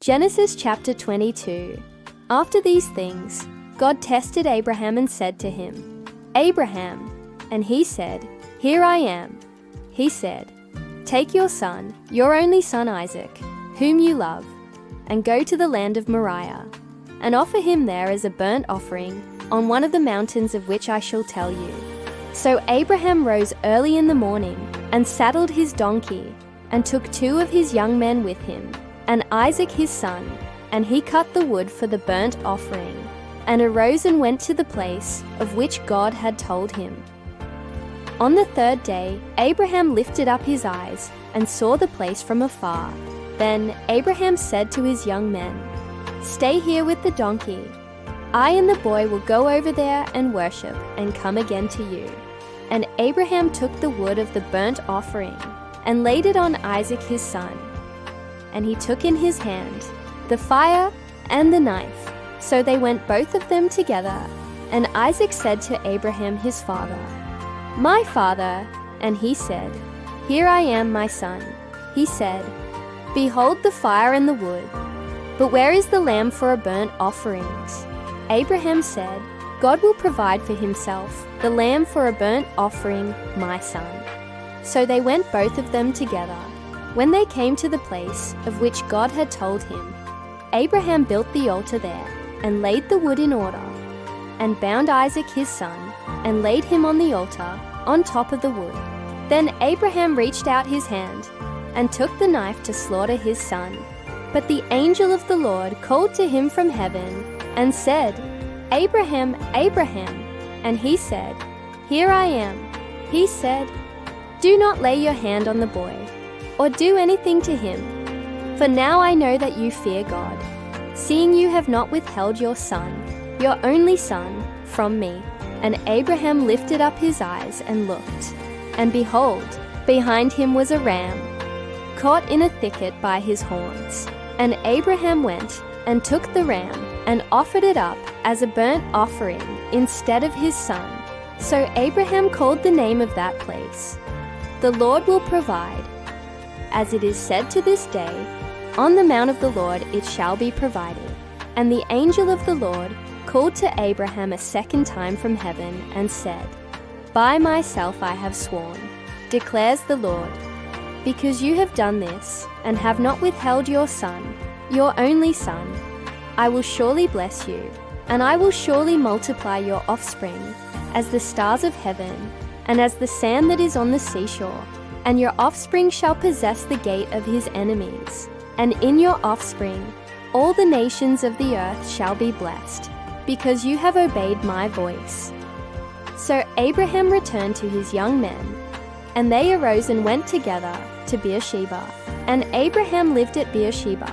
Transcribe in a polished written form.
Genesis chapter 22. After these things, God tested Abraham and said to him, "Abraham," and he said, "Here I am." He said, "Take your son, your only son Isaac, whom you love, and go to the land of Moriah, and offer him there as a burnt offering on one of the mountains of which I shall tell you." So Abraham rose early in the morning and saddled his donkey, and took 2 of his young men with him, and Isaac his son, and he cut the wood for the burnt offering, and arose and went to the place of which God had told him. On the 3rd day, Abraham lifted up his eyes and saw the place from afar. Then Abraham said to his young men, "Stay here with the donkey. I and the boy will go over there and worship and come again to you." And Abraham took the wood of the burnt offering and laid it on Isaac his son. And he took in his hand the fire and the knife. So they went both of them together. And Isaac said to Abraham his father, "My father." And he said, "Here I am, my son." He said, "Behold the fire and the wood, but where is the lamb for a burnt offerings?" Abraham said, "God will provide for himself the lamb for a burnt offering, my son." So they went both of them together. When they came to the place of which God had told him, Abraham built the altar there, and laid the wood in order, and bound Isaac his son, and laid him on the altar, on top of the wood. Then Abraham reached out his hand, and took the knife to slaughter his son. But the angel of the Lord called to him from heaven, and said, "Abraham, Abraham." And he said, "Here I am." He said, "Do not lay your hand on the boy, or do anything to him. For now I know that you fear God, seeing you have not withheld your son, your only son, from me." And Abraham lifted up his eyes and looked, and behold, behind him was a ram, caught in a thicket by his horns. And Abraham went and took the ram, and offered it up as a burnt offering instead of his son. So Abraham called the name of that place, "The Lord will provide." As it is said to this day, "On the mount of the Lord it shall be provided." And the angel of the Lord called to Abraham a second time from heaven, and said, "By myself I have sworn, declares the Lord, because you have done this, and have not withheld your son, your only son, I will surely bless you, and I will surely multiply your offspring as the stars of heaven, and as the sand that is on the seashore. And your offspring shall possess the gate of his enemies. And in your offspring all the nations of the earth shall be blessed, because you have obeyed my voice." So Abraham returned to his young men, and they arose and went together to Beersheba. And Abraham lived at Beersheba